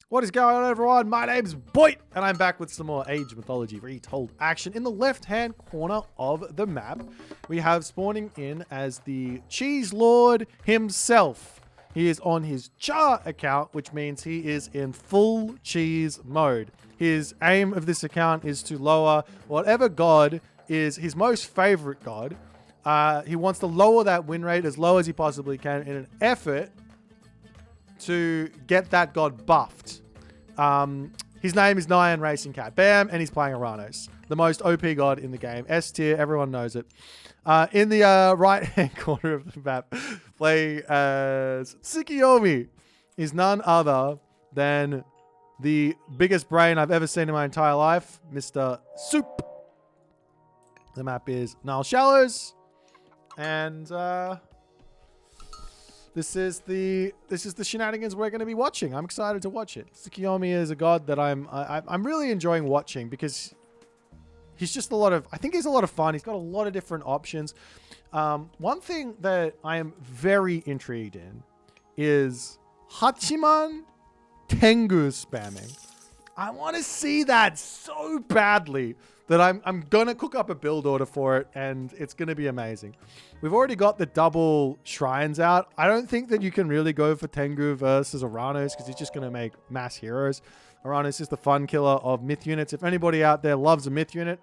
What is going on, everyone? My name's Boit, and I'm back with some more Age Mythology Retold action. In the left-hand corner of the map, we have spawning in as the Cheese Lord himself. He is on his Char account, which means he is in full cheese mode. His aim of this account is to lower whatever god is his most favorite god. He wants to lower that win rate as low as he possibly can in an effort to get that god buffed. His name is Nyan Racing Cat. Bam, and he's playing Aranos, the most OP god in the game. S tier, everyone knows it. In the right-hand corner of the map, play as Tsukiyomi is none other than the biggest brain I've ever seen in my entire life, Mr. Soup. The map is Nile Shallows, and this is the shenanigans we're going to be watching. I'm excited to watch it. Tsukiyomi is a god that I'm really enjoying watching because he's just I think he's a lot of fun. He's got a lot of different options. One thing that I am very intrigued in is Hachiman Tengu spamming. I want to see that so badly that I'm going to cook up a build order for it, and it's going to be amazing. We've already got the double shrines out. I don't think that you can really go for Tengu versus Aranos because he's just going to make mass heroes. Aranos is the fun killer of myth units. If anybody out there loves a myth unit,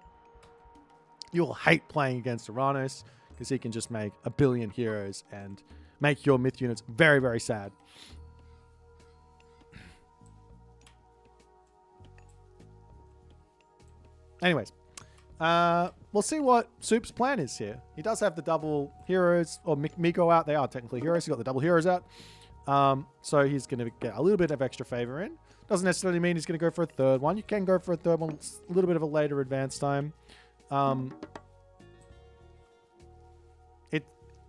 you'll hate playing against Aranos because he can just make a billion heroes and make your myth units very, very sad. Anyways, we'll see what Soup's plan is here. He does have the double heroes, or Miko out. They are technically heroes. He's got the double heroes out. So he's going to get a little bit of extra favor in. Doesn't necessarily mean he's going to go for a third one. You can go for a third one. It's a little bit of a later advance time.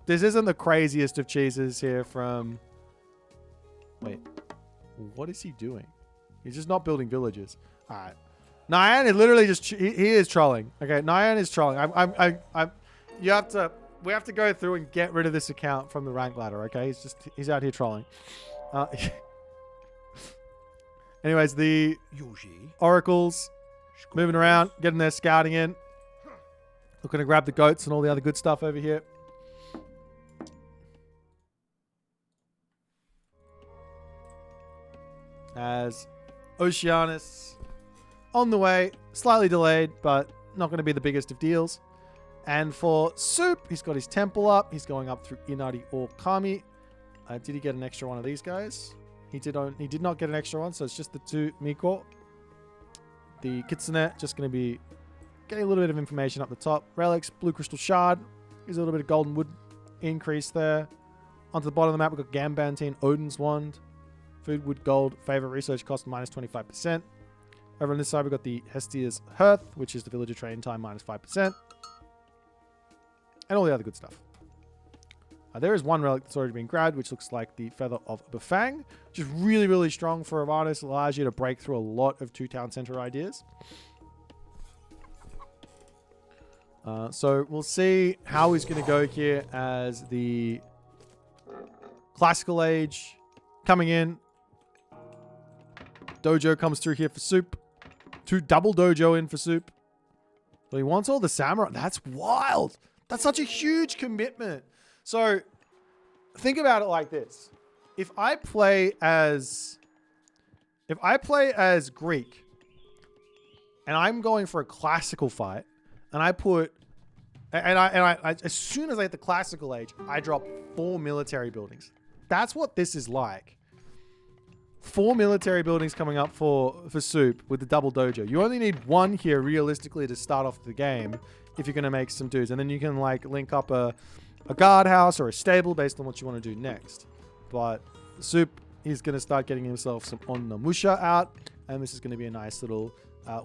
This isn't the craziest of cheeses here from... Wait. What is he doing? He's just not building villages. All right. Nyan is literally just, he is trolling. Okay, Nyan is trolling. We have to go through and get rid of this account from the rank ladder, okay? He's out here trolling. Anyways, the oracles moving around, getting their scouting in. Looking to grab the goats and all the other good stuff over here. As Oceanus on the way, slightly delayed, but not going to be the biggest of deals. And for Soup, he's got his temple up. He's going up through Inari or Kami. Did he get an extra one of these guys? He did not get an extra one, so it's just the two Miko. The Kitsune, just going to be getting a little bit of information up the top. Relics, Blue Crystal Shard. Here's a little bit of Golden Wood increase there. Onto the bottom of the map, we've got Gambantine, Odin's Wand. Food, Wood, Gold, Favorite Research Cost, minus 25%. Over on this side, we've got the Hestia's Hearth, which is the villager train time, minus 5%. And all the other good stuff. There is one relic that's already been grabbed, which looks like the Feather of Bafang, which is really, really strong for Aranos. It allows you to break through a lot of two town center ideas. So we'll see how he's going to go here as the Classical Age coming in. Dojo comes through here for Soup. Two double dojo in for Soup. So he wants all the samurai. That's wild. That's such a huge commitment. So think about it like this. If I play as Greek and I'm going for a classical fight and I put I as soon as I hit the classical age, I drop 4 military buildings. That's what this is like. 4 military buildings coming up for Soup with the double dojo. You only need 1 here realistically to start off the game if you're going to make some dudes. And then you can like link up a guardhouse or a stable based on what you want to do next. But Soup is going to start getting himself some Onmusha out. And this is going to be a nice little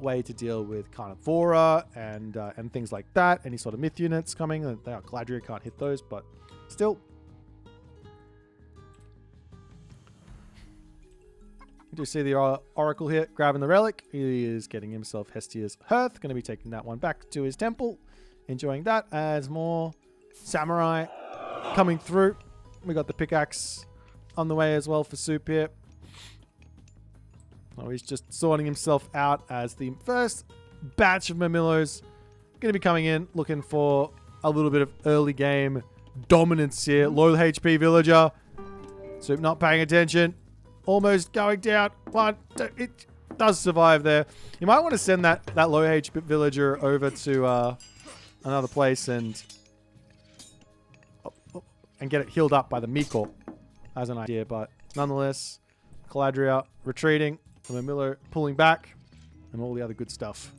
way to deal with Carnivora and things like that. Any sort of myth units coming. They are Gladria, can't hit those, but still. You do see the Oracle here grabbing the relic. He is getting himself Hestia's Hearth. Going to be taking that one back to his temple. Enjoying that as more samurai coming through. We got the pickaxe on the way as well for Soup here. Oh, he's just sorting himself out as the first batch of Murmillos going to be coming in, looking for a little bit of early game dominance here. Low HP villager. Soup not paying attention. Almost going down. One, two, it does survive there. You might want to send that low HP villager over to another place and get it healed up by the Miko as an idea. But nonetheless, Caladria retreating. The Murmillo pulling back. And all the other good stuff.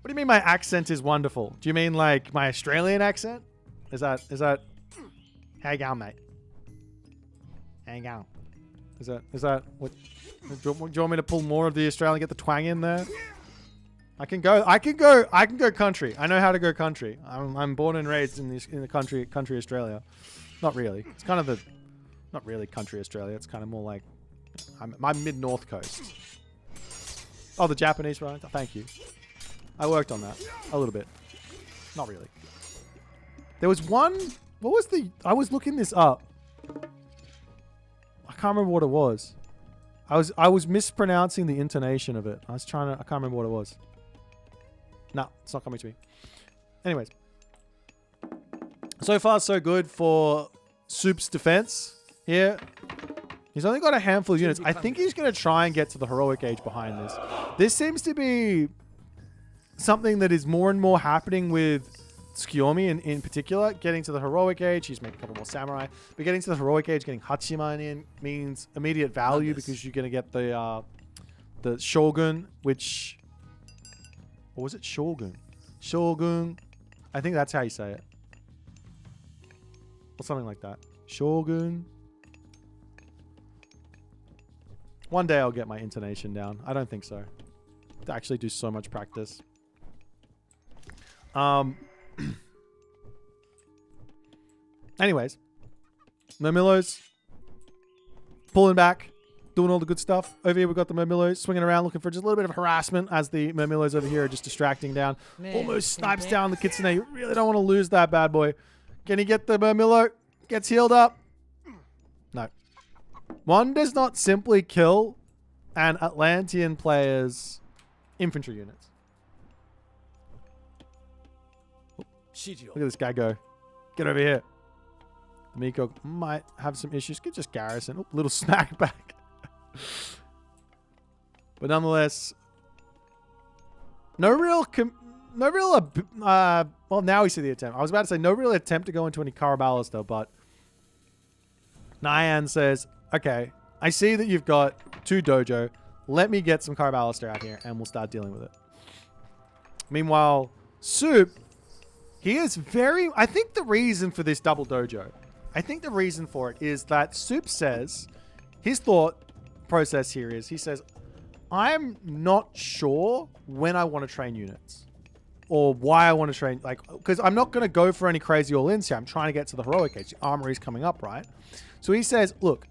What do you mean my accent is wonderful? Do you mean like my Australian accent? Is that how you going, mate? How you going? Is that what do you want me to pull more of the Australian, get the twang in there? I can go country. I know how to go country. I'm born and raised in the country Australia. Not really. It's kind of not really country Australia. It's kind of more like I'm mid-north coast. Oh, the Japanese right? Thank you. I worked on that a little bit. Not really. There was one. What was I was looking this up. I can't remember what it was. I was mispronouncing the intonation of it. I can't remember what it was. No, it's not coming to me. Anyways. So far, so good for Soup's defense here. He's only got a handful of units. I think he's going to try and get to the heroic age behind this. This seems to be something that is more and more happening with Tsukiyomi in particular. Getting to the heroic age. He's making a couple more samurai. But getting to the heroic age, getting Hachiman in means immediate value because you're going to get the Shogun, which... Or was it Shogun? Shogun. I think that's how you say it. Or something like that. Shogun. One day I'll get my intonation down. I don't think so. I actually do so much practice. Anyways. Murmillos. Pulling back. Doing all the good stuff. Over here we've got the Murmillos swinging around looking for just a little bit of harassment as the Murmillos over here are just distracting down. Almost snipes down the Kitsune. You really don't want to lose that bad boy. Can he get the Murmillo? Gets healed up. No. One does not simply kill an Atlantean player's infantry units. Look at this guy go. Get over here. Miko might have some issues. Could just garrison. Oh, little snack back. But nonetheless, no real, well, now we see the attempt. I was about to say no real attempt to go into any Karabalas though, but Nyan says, okay, I see that you've got 2 dojo. Let me get some Karabalas out here and we'll start dealing with it. Meanwhile, Soup, he is I think the reason for this double dojo, I think the reason for it is that Soup says, his thought process here is, he says, I'm not sure when I want to train units or why I want to train, like, because I'm not going to go for any crazy all-ins here. I'm trying to get to the heroic age. The armory's coming up, right? So he says, look,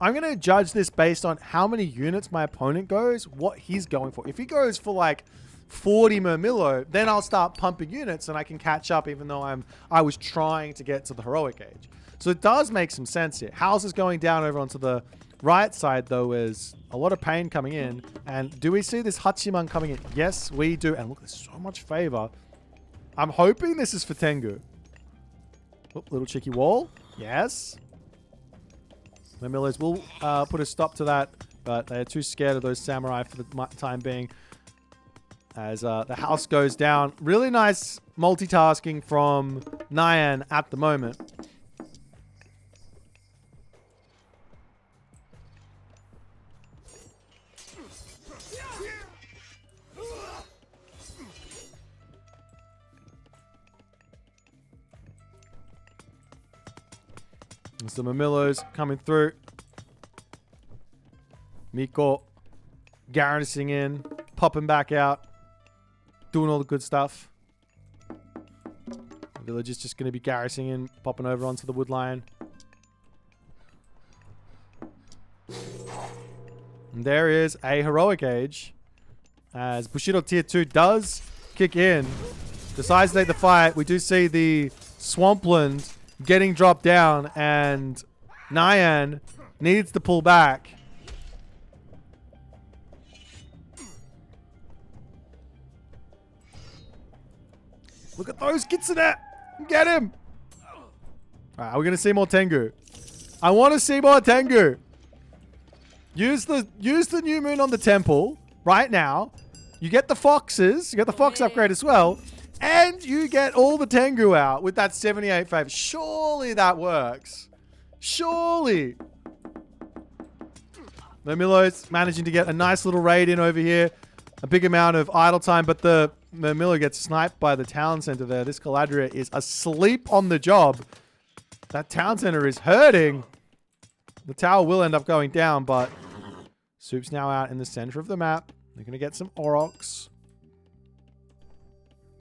I'm going to judge this based on how many units my opponent goes, what he's going for. If he goes for like 40 Murmillo, then I'll start pumping units and I can catch up even though I was trying to get to the heroic age. So it does make some sense here. Houses going down over onto the right side, though, is a lot of pain coming in. And do we see this Hachiman coming in? Yes, we do. And look, there's so much favor. I'm hoping this is for Tengu. Oh, little cheeky wall. Yes. Murmillos will put a stop to that, but they're too scared of those samurai for the time being. As the house goes down. Really nice multitasking from Nyan at the moment. And some Murmillos coming through. Miko garrisoning in, popping back out, doing all the good stuff. The village is just going to be garrisoning in, popping over onto the wood line. And there is a heroic age as Bushido Tier 2 does kick in. Decides to take the fight. We do see the swampland getting dropped down and Nyan needs to pull back. Look at those kitsune. Get him. All right, we're going to see more Tengu. I want to see more Tengu. Use the new moon on the temple right now. You get the foxes. You get the fox upgrade as well. And you get all the Tengu out with that 78 favor. Surely that works. Surely. Murmillo's managing to get a nice little raid in over here. A big amount of idle time, but the Murmillo gets sniped by the town center there. This Caladria is asleep on the job. That town center is hurting. The tower will end up going down, but Soup's now out in the center of the map. They're going to get some Aurochs.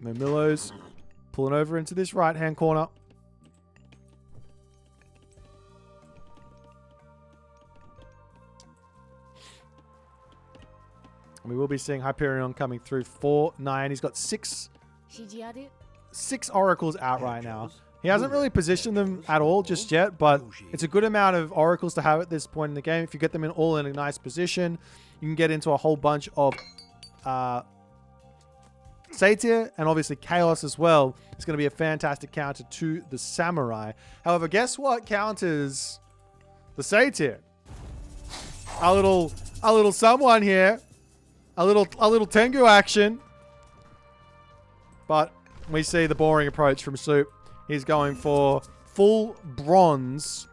Murmillo's pulling over into this right-hand corner. And we will be seeing Hyperion coming through for 9. He's got six oracles out right now. He hasn't really positioned them at all just yet, but it's a good amount of oracles to have at this point in the game. If you get them all in a nice position, you can get into a whole bunch of Satyr and obviously Chaos as well. It's going to be a fantastic counter to the Samurai. However, guess what counters the Satyr? A little someone here. A little Tengu action. But we see the boring approach from Soup. He's going for full bronze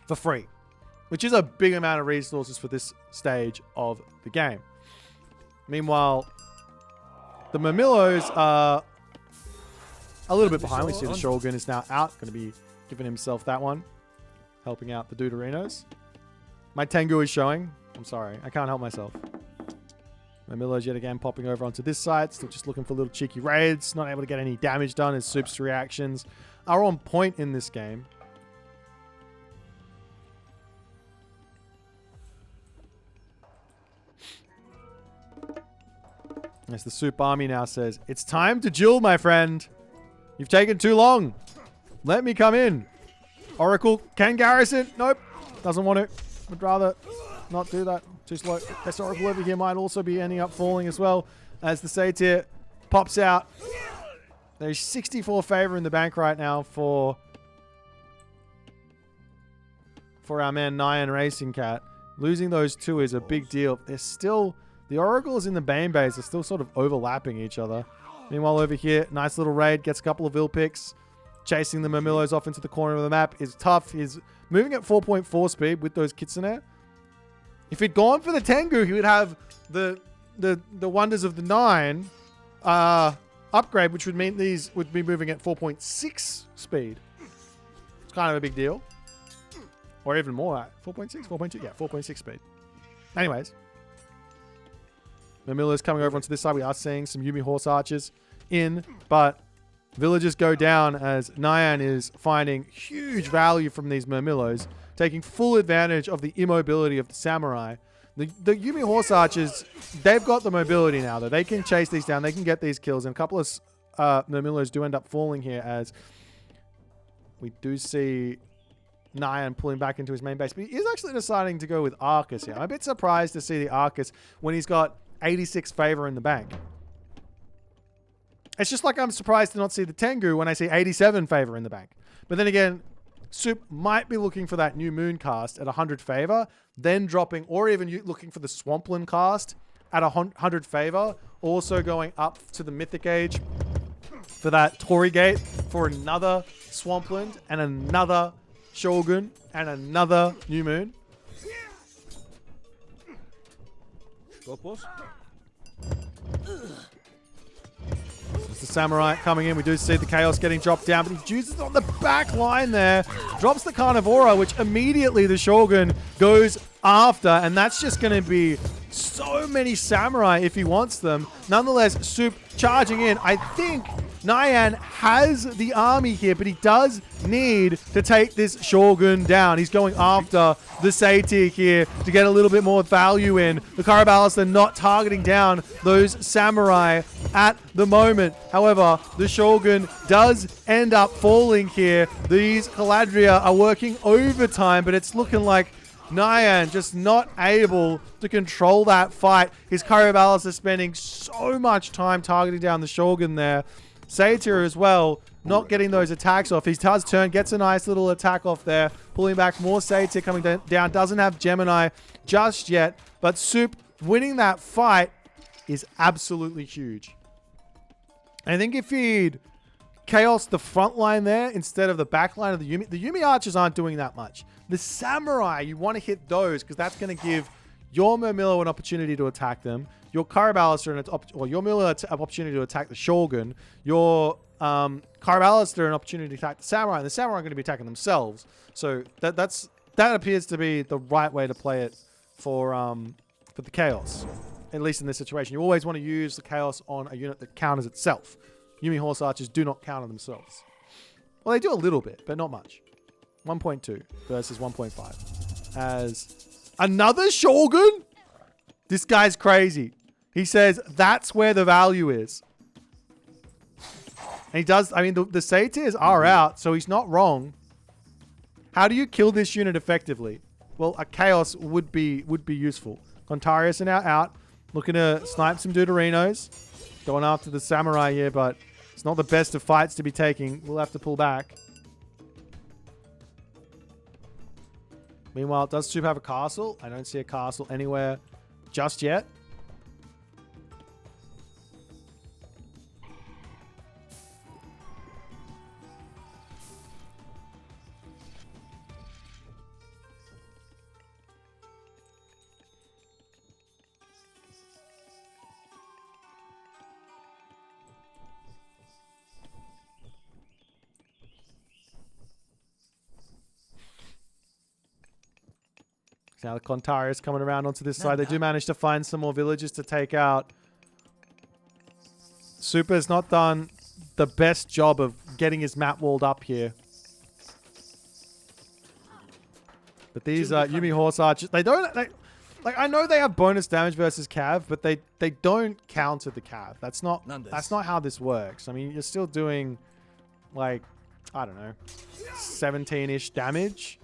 for free, which is a big amount of resources for this stage of the game. Meanwhile, the Murmillos are a little bit behind. We see the Shogun is now out. Going to be giving himself that one. Helping out the Deuterinos. My Tengu is showing. I'm sorry. I can't help myself. Murmillos yet again popping over onto this side. Still just looking for little cheeky raids. Not able to get any damage done as Soup's reactions are on point in this game. As the Soup army now says, it's time to duel, my friend. You've taken too long. Let me come in. Oracle can garrison. Nope. Doesn't want to. Would rather not do that. Too slow. This Oracle over here might also be ending up falling as well as the Satyr pops out. There's 64 favor in the bank right now for our man Nyan Racing Cat. Losing those two is a big deal. There's still... The Oracles in the Bane base are still sort of overlapping each other. Meanwhile, over here, nice little raid. Gets a couple of ill picks. Chasing the Murmillos off into the corner of the map is tough. He's moving at 4.4 speed with those Kitsune. If he'd gone for the Tengu, he would have the Wonders of the 9 upgrade, which would mean these would be moving at 4.6 speed. It's kind of a big deal. Or even more. 4.6? 4.2? Yeah, 4.6 speed. Anyways. Murmillo's coming over onto this side. We are seeing some Yumi Horse Archers in, but villagers go down as Nyan is finding huge value from these Murmillos, taking full advantage of the immobility of the Samurai. The Yumi Horse Archers, they've got the mobility now, though. They can chase these down. They can get these kills, and a couple of Murmillos do end up falling here as we do see Nyan pulling back into his main base. But he is actually deciding to go with Arcus here. I'm a bit surprised to see the Arcus when he's got 86 favor in the bank. It's just like I'm surprised to not see the Tengu when I see 87 favor in the bank. But then again, Soup might be looking for that new moon cast at 100 favor, then dropping, or even looking for the Swampland cast at 100 favor, also going up to the Mythic Age for that Torii Gate for another Swampland and another Shogun and another new moon. It's the Samurai coming in. We do see the Chaos getting dropped down, but he uses it on the back line there. Drops the Carnivora, which immediately the Shogun goes after, and that's just going to be so many Samurai if he wants them. Nonetheless, Soup charging in. I think Nyan has the army here, but he does need to take this Shogun down. He's going after the Satyr here to get a little bit more value in. The Karabalas are not targeting down those Samurai at the moment. However, the Shogun does end up falling here. These Caladria are working overtime, but it's looking like Nyan just not able to control that fight. His Karabalas are spending so much time targeting down the Shogun there. Satyr as well, not getting those attacks off. He does turn, gets a nice little attack off there, pulling back more Satyr coming down. Doesn't have Gemini just yet, but Soup winning that fight is absolutely huge. I think if he'd Chaos the front line there instead of the back line of the Yumi archers aren't doing that much. The Samurai, you want to hit those because that's going to give your Murmillo an opportunity to attack them. Your Karaballister your Murmillo an opportunity to attack the Shogun. Your Karaballister an opportunity to attack the Samurai, and the Samurai are going to be attacking themselves. So that appears to be the right way to play it for the Chaos. At least in this situation, you always want to use the Chaos on a unit that counters itself. Yumi Horse Archers do not counter themselves. Well, they do a little bit, but not much. 1.2 versus 1.5. As another Shogun? This guy's crazy. He says that's where the value is. And he does, I mean, the Satyrs are out, so he's not wrong. How do you kill this unit effectively? Well, a Chaos would be useful. Contarius are now out. Looking to snipe some Deuterinos. Going after the Samurai here, but it's not the best of fights to be taking. We'll have to pull back. Meanwhile, does Soup have a castle? I don't see a castle anywhere just yet. Now the Contarius coming around onto this side. They do manage to find some more villages to take out. Super's not done the best job of getting his map walled up here. But these Yumi Horse Archers, like I know they have bonus damage versus Cav, but they don't counter the Cav. That's not how this works. I mean, you're still doing like, I don't know, 17-ish damage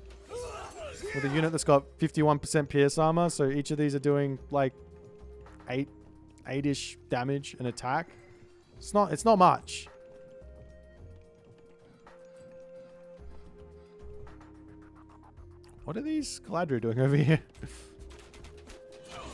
with a unit that's got 51% pierce armor. So each of these are doing like 8-ish damage and attack. It's not much. What are these Galadriel doing over here?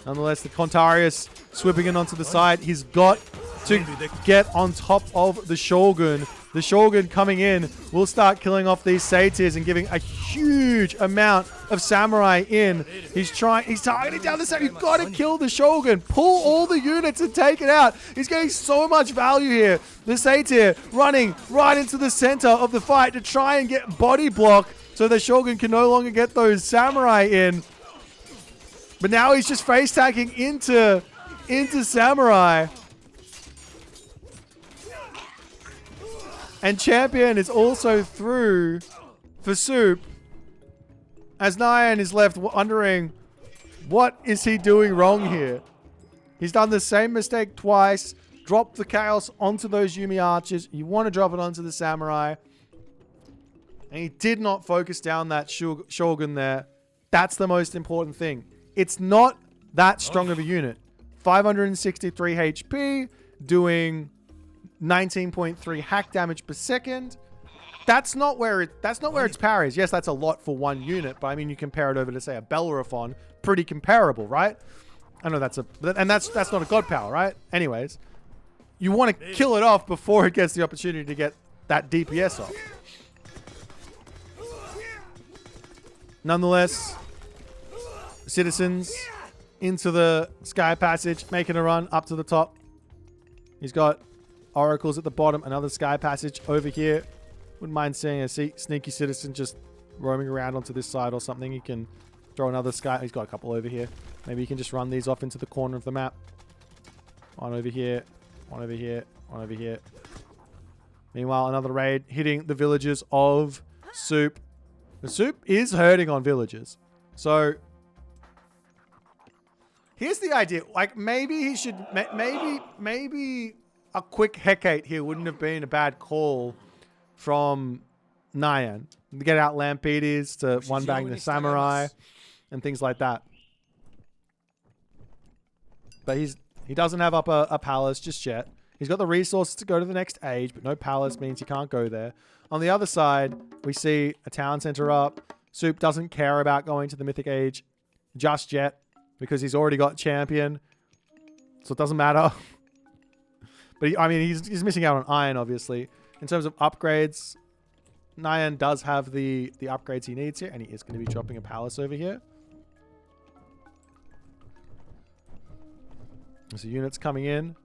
Nonetheless, the Contarius swooping in onto the side. He's got to get on top of the Shogun. The Shogun coming in will start killing off these Satyrs and giving a huge amount of Samurai in. He's targeting down the side. You've got to kill the Shogun. Pull all the units and take it out. He's getting so much value here. The Satyr running right into the center of the fight to try and get body block so the Shogun can no longer get those Samurai in. But now he's just face tagging into Samurai. And Champion is also through for Soup. As Nyan is left wondering, what is he doing wrong here? He's done the same mistake twice. Dropped the Chaos onto those Yumi Archers. You want to drop it onto the Samurai. And he did not focus down that Shogun there. That's the most important thing. It's not that strong of a unit. 563 HP, doing 19.3 hack damage per second. That's not where its power is. Yes, that's a lot for one unit, but I mean, you compare it over to say a Bellerophon, pretty comparable, right? I know that's not a god power, right? Anyways, you want to kill it off before it gets the opportunity to get that DPS off. Nonetheless, Citizens into the Sky Passage, making a run up to the top. He's got Oracles at the bottom, another Sky Passage over here. Wouldn't mind seeing a sneaky Citizen just roaming around onto this side or something. He can throw another Sky. He's got a couple over here. Maybe he can just run these off into the corner of the map. One over here, one over here, one over here. Meanwhile, another raid hitting the villages of Soup. The Soup is hurting on villagers. So here's the idea. Like, maybe he should... Maybe a quick Hecate here wouldn't have been a bad call from Nyan. To get out Lampetes to one-bang the Samurai and things like that. But he doesn't have up a palace just yet. He's got the resources to go to the next age, but no palace means he can't go there. On the other side, we see a town center up. Soup doesn't care about going to the Mythic Age just yet because he's already got champion. So it doesn't matter. But he's missing out on iron, obviously. In terms of upgrades, Nyan does have the upgrades he needs here, and he is going to be dropping a palace over here. There's units coming in.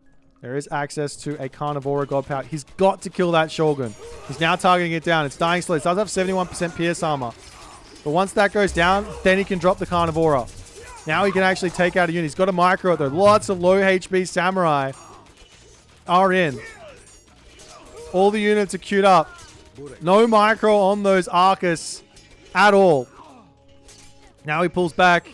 There is access to a Carnivora God Power. He's got to kill that Shogun. He's now targeting it down. It's dying slow. It does have 71% Pierce Armor. But once that goes down, then he can drop the Carnivora. Now he can actually take out a unit. He's got a micro it though. Lots of low HP Samurai are in. All the units are queued up. No micro on those Arcus at all. Now he pulls back.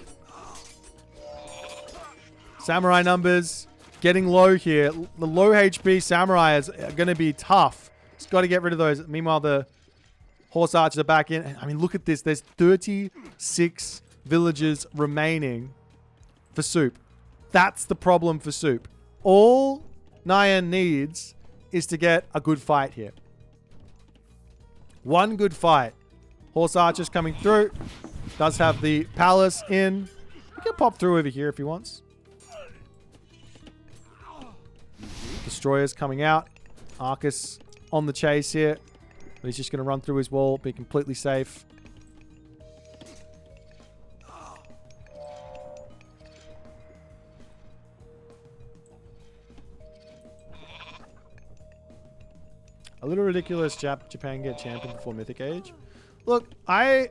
Samurai numbers getting low here. The low HP Samurai is going to be tough. He's got to get rid of those. Meanwhile, the Horse Archers are back in. I mean, look at this. There's 36 villagers remaining for Soup. That's the problem for Soup. All Nyan needs is to get a good fight here. One good fight. Horse Archers coming through. Does have the palace in. He can pop through over here if he wants. Destroyers coming out. Arcus on the chase here. But he's just going to run through his wall, be completely safe. A little ridiculous Japan get champion before Mythic Age. Look, I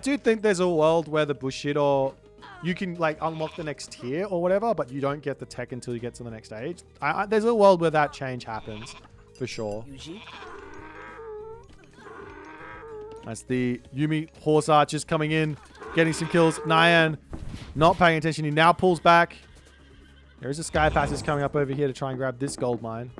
do think there's a world where the Bushido, you can like unlock the next tier or whatever, but you don't get the tech until you get to the next age. There's a world where that change happens, for sure. That's the Yumi Horse Archers coming in, getting some kills. Nyan not paying attention. He now pulls back. There is a Sky Passage coming up over here to try and grab this gold mine.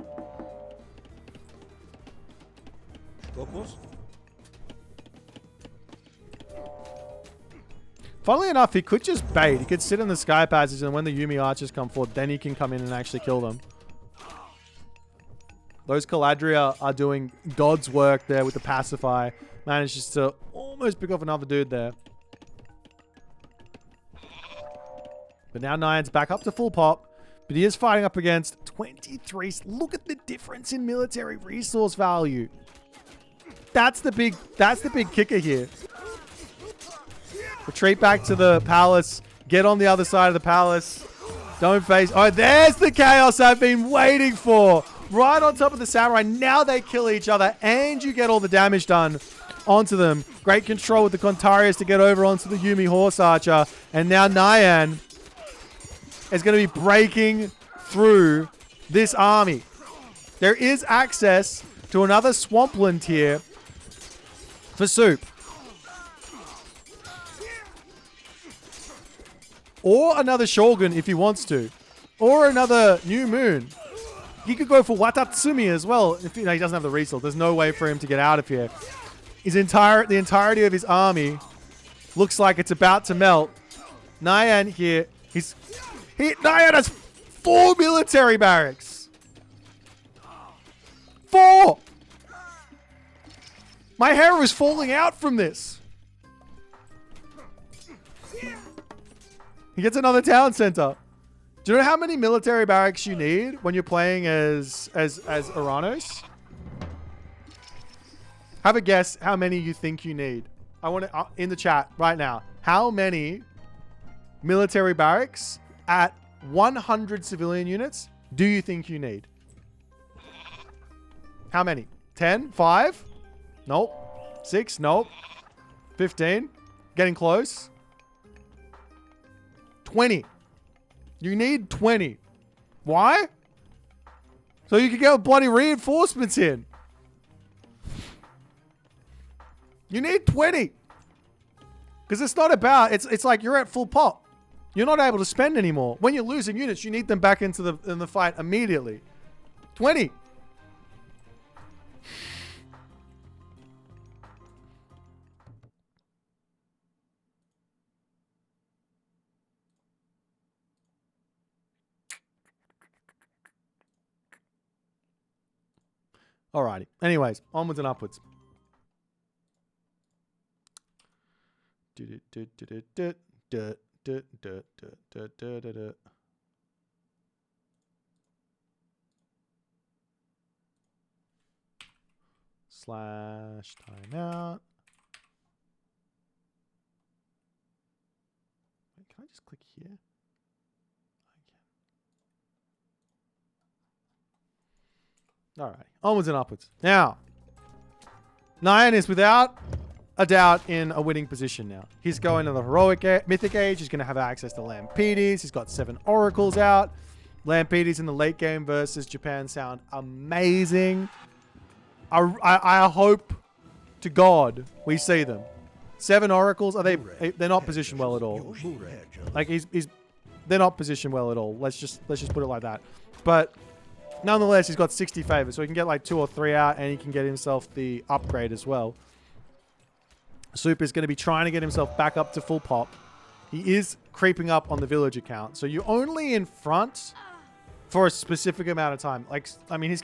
Funnily enough, he could just bait. He could sit in the Sky Passage, and when the Yumi Archers come forward, then he can come in and actually kill them. Those Caladria are doing God's work there with the Pacify. Manages to almost pick off another dude there. But now Nyan's back up to full pop. But he is fighting up against 23. Look at the difference in military resource value. That's the big kicker here. Retreat back to the palace. Get on the other side of the palace. Don't face... Oh, there's the chaos I've been waiting for. Right on top of the Samurai. Now they kill each other and you get all the damage done onto them. Great control with the Contarius to get over onto the Yumi Horse Archer. And now Nyan is going to be breaking through this army. There is access to another swampland here for Soup. Or another Shogun if he wants to. Or another New Moon. He could go for Watatsumi as well. If he doesn't have the resource. There's no way for him to get out of here. The entirety of his army looks like it's about to melt. Nyan here. Nyan has 4 military barracks. 4! My hair is falling out from this. He gets another town center. Do you know how many military barracks you need when you're playing as Uranos? Have a guess how many you think you need. I want to in the chat right now. How many military barracks at 100 civilian units do you think you need? How many? 10? 5? Nope. 6? Nope. 15? Getting close. 20. You need 20. Why? So you can get bloody reinforcements in. You need 20. Because it's not about... It's like you're at full pop. You're not able to spend anymore. When you're losing units, you need them back in the fight immediately. 20. Alrighty. Anyways, onwards and upwards. Slash timeout. Wait, can I just click here? I can. Alright, onwards and upwards. Now, Nyan is without a doubt in a winning position now. He's going to the heroic mythic age. He's going to have access to Lampedes. He's got 7 oracles out. Lampedes in the late game versus Japan sound amazing. I hope to God we see them. 7 oracles. Are they? They're not positioned well at all. Like they're not positioned well at all. Let's just put it like that. But nonetheless, he's got 60 favors, so he can get like 2 or 3 out, and he can get himself the upgrade as well. Soup is going to be trying to get himself back up to full pop. He is creeping up on the village account, so you're only in front for a specific amount of time. Like, I mean, he's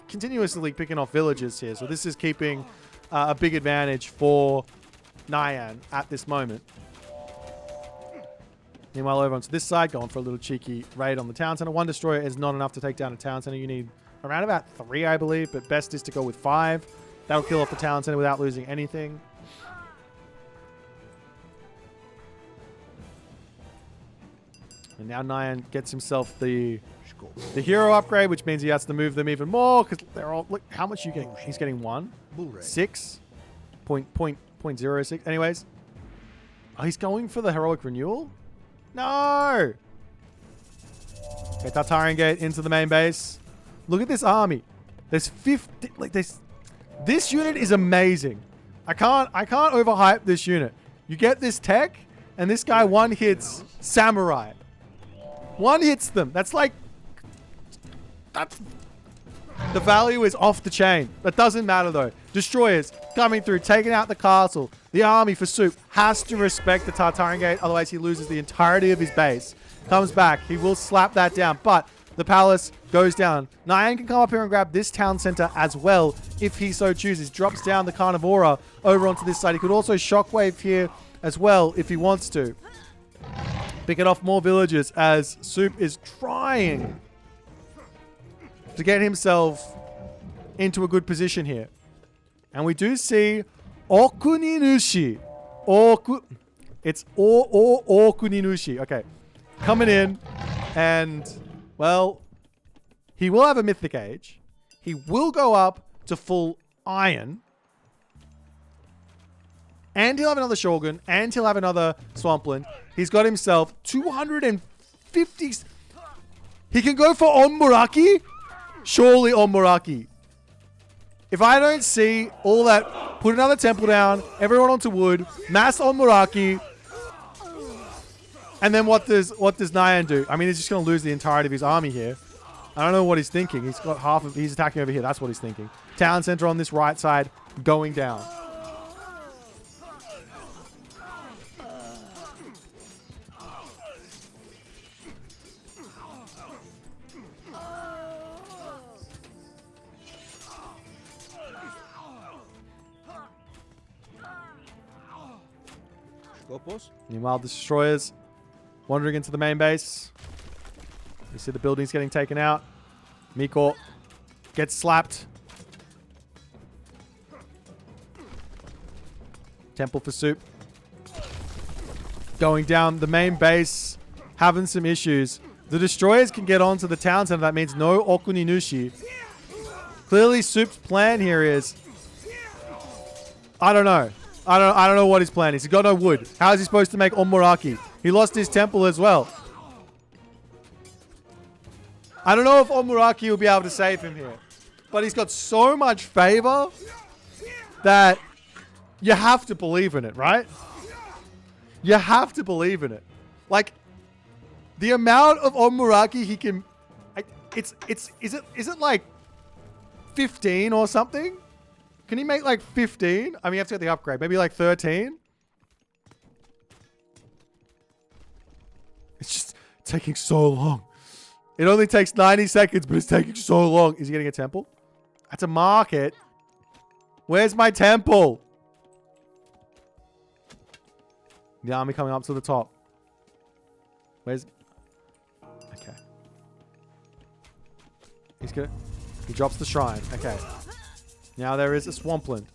continuously picking off villages here, so this is keeping a big advantage for Nyan at this moment. Meanwhile, over onto this side, going for a little cheeky raid on the town center. 1 destroyer is not enough to take down a town center. You need around about 3, I believe, but best is to go with 5. That'll kill off the town center without losing anything. And now Nyan gets himself the hero upgrade, which means he has to move them even more, because they're all... Look, how much are you getting? He's getting 1. 6. Point 0.06. Anyways. Oh, he's going for the heroic renewal? No! Okay, Tartarian Gate into the main base. Look at this army. There's 50... Like, this unit is amazing. I can't overhype this unit. You get this tech, and this guy 1 hits samurai. 1 hits them. That's like... The value is off the chain. That doesn't matter though. Destroyers coming through, taking out the castle. The army for Soup has to respect the Tartarian Gate, otherwise he loses the entirety of his base. Comes back. He will slap that down, but the palace goes down. Nyan can come up here and grab this town center as well if he so chooses. Drops down the Carnivora over onto this side. He could also shockwave here as well if he wants to. Picking off more villages as Soup is trying to get himself into a good position here. And we do see Okuninushi. It's Okuninushi. Okay. Coming in. And, well, he will have a Mythic Age. He will go up to full Iron. And he'll have another Shogun. And he'll have another Swampland. He's got himself 250... He can go for ONMORAKI? Surely ONMORAKI. If I don't see all that, put another temple down, everyone onto wood, mass ONMORAKI, and then what does Nyan do? I mean, he's just going to lose the entirety of his army here. I don't know what he's thinking. He's got half of... He's attacking over here. That's what he's thinking. Town center on this right side, going down. Meanwhile, the destroyers wandering into the main base. You see the buildings getting taken out. Miko gets slapped. Temple for Soup. Going down the main base. Having some issues. The destroyers can get onto the town center. That means no Okuninushi. Clearly, Soup's plan here is... I don't know. I don't know what his plan is. He's got no wood. How is he supposed to make ONMORAKI? He lost his temple as well. I don't know if ONMORAKI will be able to save him here. But he's got so much favor that you have to believe in it, right? You have to believe in it. Like, the amount of ONMORAKI he can... Is it like 15 or something? Can he make like 15? I mean, you have to get the upgrade. Maybe like 13? It's just taking so long. It only takes 90 seconds, but it's taking so long. Is he getting a temple? That's a market. Where's my temple? The army coming up to the top. Where's... Okay. He's good. He drops the shrine. Okay. Now there is a swampland.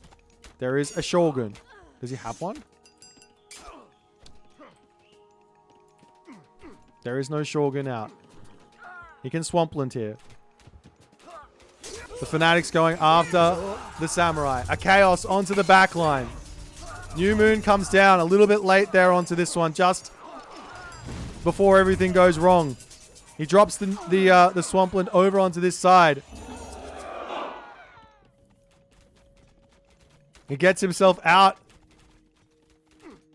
There is a shogun. Does he have one? There is no shogun out. He can swampland here. The Fanatic's going after the samurai. A chaos onto the back line. New Moon comes down a little bit late there onto this one, just before everything goes wrong. He drops the swampland over onto this side. He gets himself out.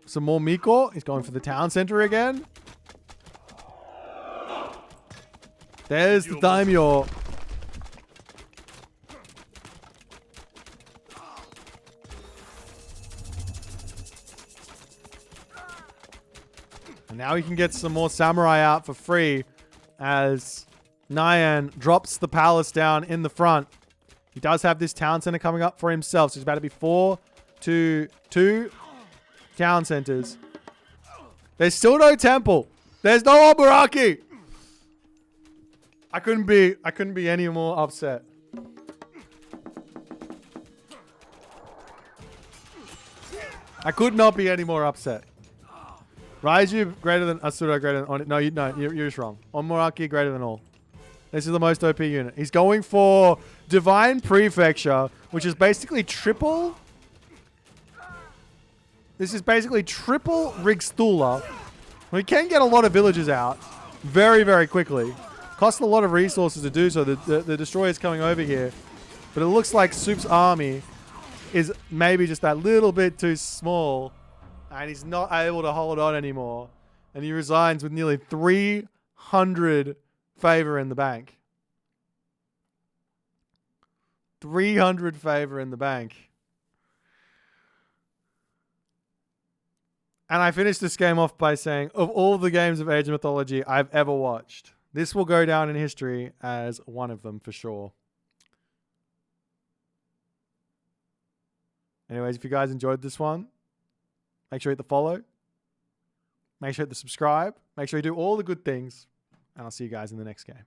Some more Miko. He's going for the town center again. There's the daimyo. And now he can get some more samurai out for free as Nyan drops the palace down in the front. He does have this town center coming up for himself. So it's about to be 4 to 2 town centers. There's still no temple. There's no ONMORAKI. I couldn't be any more upset. I could not be any more upset. Raiju greater than Asura greater than on. No, you're just wrong. ONMORAKI greater than all. This is the most OP unit. He's going for Divine Prefecture, which is basically triple. This is basically triple Rigstula. We can get a lot of villagers out very, very quickly. Costs a lot of resources to do so. The destroyer's coming over here. But it looks like Soup's army is maybe just that little bit too small. And he's not able to hold on anymore. And he resigns with nearly 300 favor in the bank. 300 favor in the bank. And I finished this game off by saying, of all the games of Age of Mythology I've ever watched, this will go down in history as one of them for sure. Anyways, if you guys enjoyed this one, make sure you hit the follow. Make sure you hit the subscribe. Make sure you do all the good things. And I'll see you guys in the next game.